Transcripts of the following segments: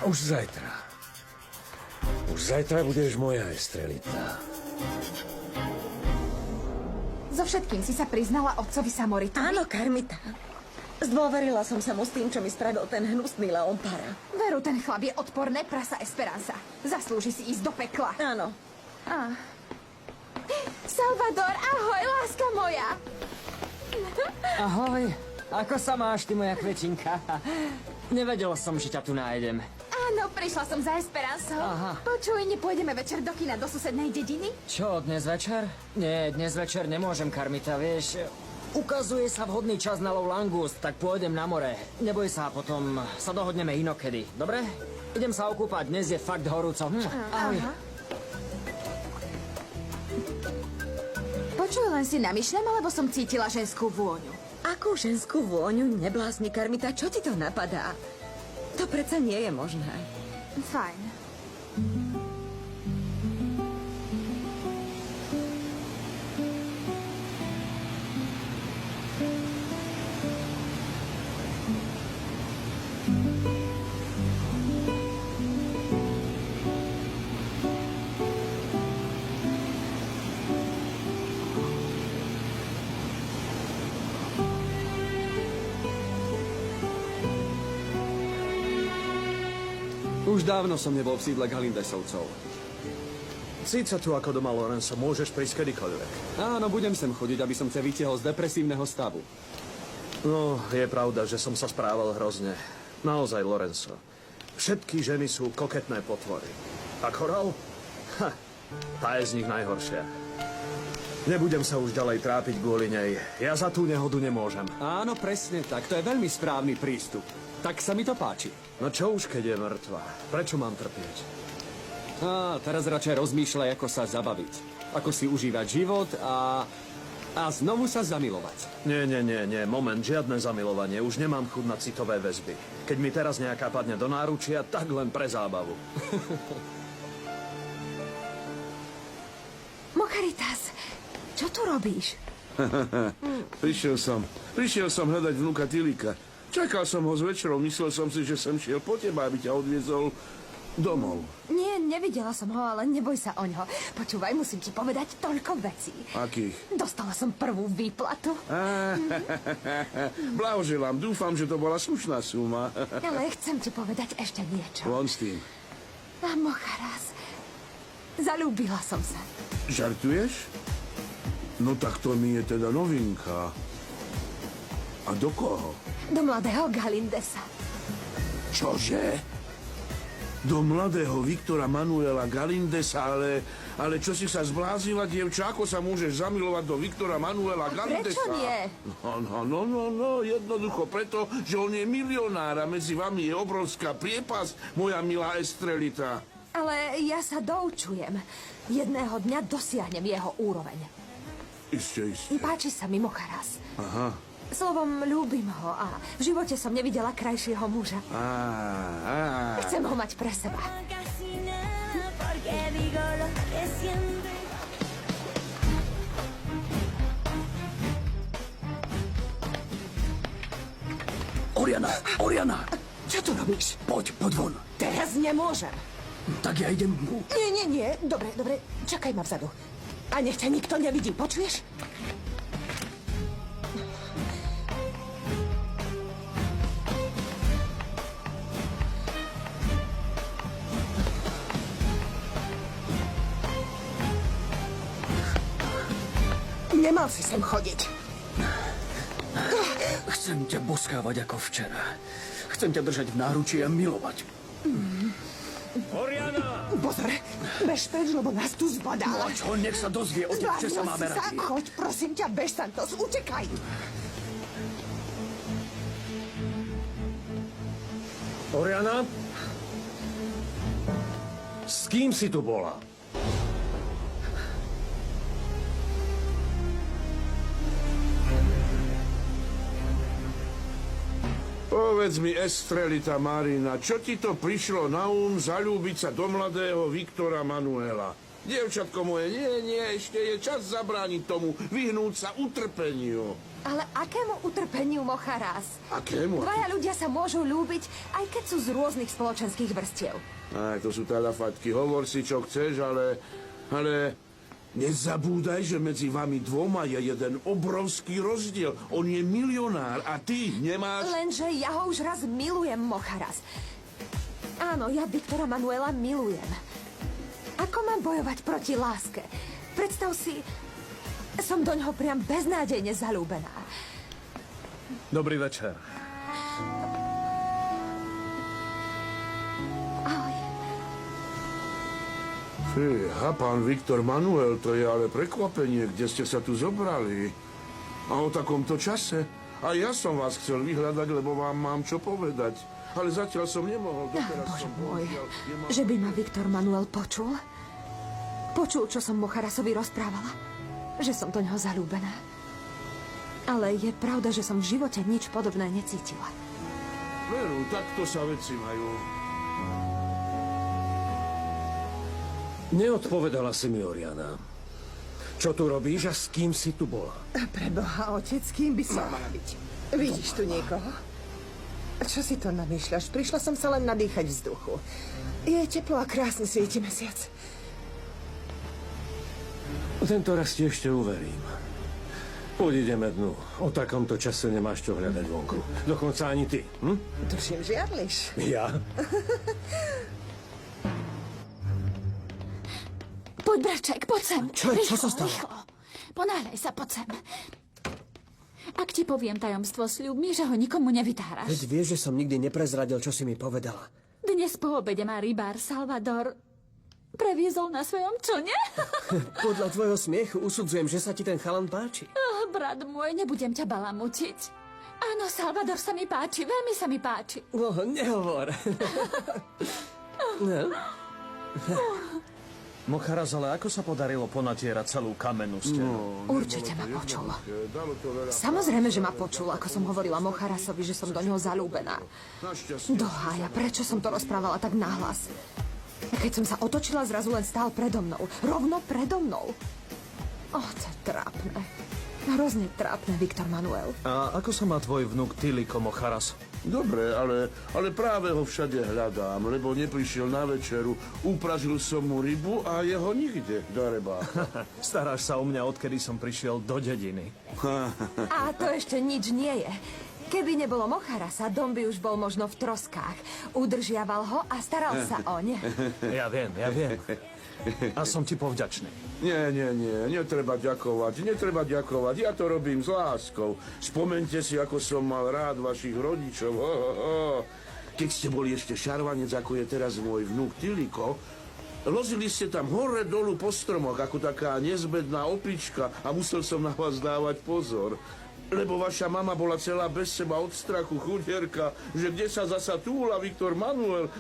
Už zajtra. Už zajtra budeš moja, Estrelita. So všetkým si sa priznala otcovi Samoritovi? Áno, Carmita. Zdôverila som sa mu s tým, čo mi spravil ten hnusný Leompara. Veru, ten chlap je odporné prasa Esperanza. Zaslúži si ísť do pekla. Áno. Salvador, ahoj, láska moja. Ahoj, ako sa máš, ty moja kvetinka? Nevedel som, že ťa tu nájdem. Áno, prišla som za Esperanzou. Aha. Počuj, nepôjdeme večer do kina do susednej dediny? Čo, dnes večer? Nie, dnes večer nemôžem, Carmita, vieš. Ukazuje sa vhodný čas na lov langúst, tak pôjdem na more. Neboj sa, potom sa dohodneme inokedy, dobre? Idem sa okúpať, dnes je fakt horúco. Ahoj. Aha. Počuj, len si namýšľam, alebo som cítila ženskú vôňu? Akú ženskú vôňu? Neblázni, Carmita, čo ti to napadá? To predsa nie je možné. Fajn. Už dávno som nebol v sídle Galindesovcov. Cíť sa tu ako doma, Lorenzo. Môžeš prísť kedykoľvek. Áno, budem sem chodiť, aby som ťa vytiahol z depresívneho stavu. No, je pravda, že som sa správal hrozne. Naozaj, Lorenzo. Všetky ženy sú koketné potvory. A Coral? Tá je z nich najhoršia. Nebudem sa už ďalej trápiť kvôli nej. Ja za tú nehodu nemôžem. Áno, presne tak. To je veľmi správny prístup. Tak sa mi to páči. No čo už, keď je mŕtva? Prečo mám trpieť? Teraz radšej rozmýšľaj, ako sa zabaviť. Ako si užívať život a znovu sa zamilovať. Nie. Moment, žiadne zamilovanie. Už nemám chuť na citové väzby. Keď mi teraz nejaká padne do náručia, tak len pre zábavu. Mocharitas, čo tu robíš? Prišiel som hľadať vnuka Tilika. Čakal som ho s večerom, myslel som si, že som šiel po teba, aby ťa odviezol domov. Nie, nevidela som ho, ale neboj sa oňho. Počúvaj, musím ti povedať toľko vecí. Akých? Dostala som prvú výplatu. Blahoželám, dúfam, že to bola slušná suma. Ale chcem ti povedať ešte niečo. Von s tým. A Mocharas, zalúbila som sa. Žartuješ? No tak to mi je teda novinka. A do koho? Do mladého Galindesa. Čože? Do mladého Viktora Manuela Galindesa, ale čo si sa zblázila, dievča? Ako sa môžeš zamilovať do Viktora Manuela Galindesa? Prečo nie? No, jednoducho preto, že on je milionár a medzi vami je obrovská priepasť, moja milá Estrelita. Ale ja sa doučujem. Jedného dňa dosiahnem jeho úroveň. Isté. Páči sa mi Mocharas. Aha. Slovom, ľúbim ho a v živote som nevidela krajšieho muža. Chcem ho mať pre seba. Oriana! Čo tu robíš? Poď von. Teraz nemôžem. Tak ja idem... Nie. Dobre. Čakaj ma vzadu. A nech ťa nikto nevidí, počuješ? Nemal si sem chodiť. Chcem ťa boskávať ako včera. Chcem ťa držať v náručí a milovať. Oriana! Pozor, bež preč, lebo nás tu zbadá. No a čo? Nech sa dozvie otec, že sa máme radi. Choď, prosím ťa, bež, Santos, utekaj. Oriana? S kým si tu bola? Povedz mi, Estrelita Marina, čo ti to prišlo na zaľúbiť sa do mladého Viktora Manuela? Dievčatko moje, nie, ešte je čas zabrániť tomu, vyhnúť sa utrpeniu. Ale akému utrpeniu, Mocharas? Akému? Dvaja ľudia sa môžu ľúbiť, aj keď sú z rôznych spoločenských vrstiev. Aj, to sú talafatky. Hovor si, čo chceš, ale nezabúdaj, že medzi vami dvoma je jeden obrovský rozdiel. On je milionár a ty nemáš... Lenže ja ho už raz milujem, Mocharas. Áno, ja Viktora Manuela milujem. Ako mám bojovať proti láske? Predstav si, som doňho priam beznádejne zalúbená. Dobrý večer. Ahoj. Fíha, pán Viktor Manuel, to je ale prekvapenie, kde ste sa tu zobrali. A o takomto čase? A ja som vás chcel vyhľadať, lebo vám mám čo povedať. Ale zatiaľ som nemohol. Bože môj, že by ma Viktor Manuel počul? Počul, čo som Mocharasovi rozprávala? Že som do ňoho zalúbená. Ale je pravda, že som v živote nič podobné necítila. Veru, takto sa veci majú. Neodpovedala si mi, Oriana. Čo tu robíš a s kým si tu bola? Preboha, otec, kým by som mala byť? Vidíš tu niekoho? Čo si to namýšľaš? Prišla som sa len nadýchať vzduchu. Je teplo a krásne svieti mesiac. Tento raz ti ešte uverím. Poď ideme dnu. O takomto čase nemáš čo hľadať vonku. Dokonca ani ty. Tuším, žiarliš. Ja? Poď, braček, poď sem. Čo sa stalo? Rýchlo. Ponáhľaj sa, poď sem. Ak ti poviem tajomstvo, sľub mi, že ho nikomu nevytáraš. Veď vieš, že som nikdy neprezradil, čo si mi povedala. Dnes po obede ma rybár Salvador previezol na svojom člne. Podľa tvojho smiechu usudzujem, že sa ti ten chalan páči. Oh, brat môj, nebudem ťa balamutiť. Áno, Salvador sa mi páči, veľmi sa mi páči. No, nehovor. No. Mocharas, ale ako sa podarilo ponatierať celú kamennú stenu? Určite ma počul. Samozrejme, že ma počul, ako som hovorila Mocharasovi, že som do ňoho zalúbená. Dohája, prečo som to rozprávala tak nahlas? Keď som sa otočila, zrazu len stál predo mnou. Rovno predo mnou. To je trápne. Hrozne trápne, Viktor Manuel. A ako sa má tvoj vnuk Tiliko, Mocharas? Dobre, ale práve ho všade hľadám, lebo neprišiel na večeru. Upražil som mu rybu a jeho nikde, darebá. Staráš sa o mňa, odkedy som prišiel do dediny. A to ešte nič nie je. Keby nebolo Mocharasa, dom by už bol možno v troskách. Udržiaval ho a staral sa oň. Ja viem. A som ti povďačný. Nie, netreba ďakovať. Ja to robím s láskou. Spomente si, ako som mal rád vašich rodičov. Keď ste boli ešte šarvanec, ako je teraz môj vnuk Tiliko, lozili ste tam hore dolu po stromoch, ako taká nezbedná opička a musel som na vás dávať pozor. Lebo vaša mama bola celá bez seba od strachu, chudierka, že kde sa zasa túla Viktor Manuel?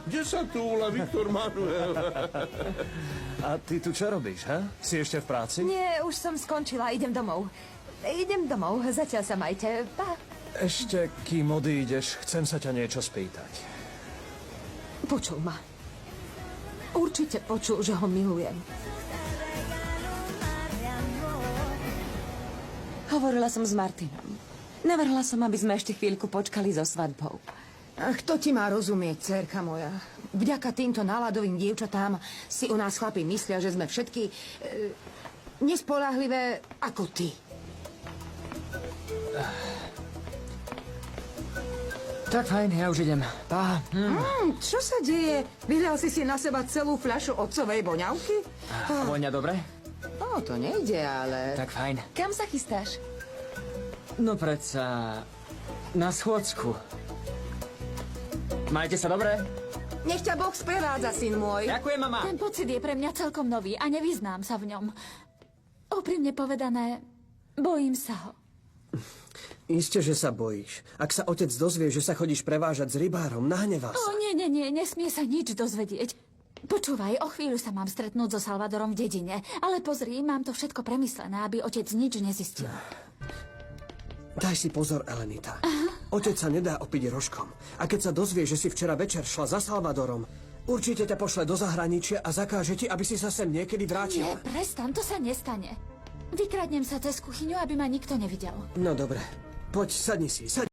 A ty tu čo robíš, ha? Si ešte v práci? Nie, už som skončila, idem domov. Zatiaľ sa majte. Pa. Ešte, kým odídeš, chcem sa ťa niečo spýtať. Počul ma. Určite počul, že ho milujem. Hovorila som s Martinom. Navrhla som, aby sme ešte chvíľku počkali so svadbou. A kto ti má rozumieť, dcérka moja? Vďaka týmto náladovým dievčatám si u nás chlapi myslia, že sme všetky nespoľahlivé ako ty. Tak fajn, ja už idem. Pá. Čo sa deje? Vylial si na seba celú fľašu otcovej voňavky? Voňa dobre? To nejde, ale... Tak fajn. Kam sa chystáš? No predsa... na schôdzku. Majte sa dobre? Nech ťa Boh sprevádza, syn môj. Ďakujem, mama. Ten pocit je pre mňa celkom nový a nevyznám sa v ňom. Úprimne povedané, bojím sa ho. Isté, že sa bojíš. Ak sa otec dozvie, že sa chodíš prevážať s rybárom, nahnevá sa. Nie, nesmie sa nič dozvedieť. Počúvaj, o chvíľu sa mám stretnúť so Salvadorom v dedine, ale pozri, mám to všetko premyslené, aby otec nič nezistil. Daj si pozor, Elenita. Otec sa nedá opiť rožkom. A keď sa dozvie, že si včera večer šla za Salvadorom, Určite ťa pošle do zahraničia a zakáže ti, aby si sa sem niekedy vrátil. Nie, prestan, to sa nestane. Vykradnem sa cez kuchyňu, aby ma nikto nevidel. No dobre, poď, sadni si, sadni.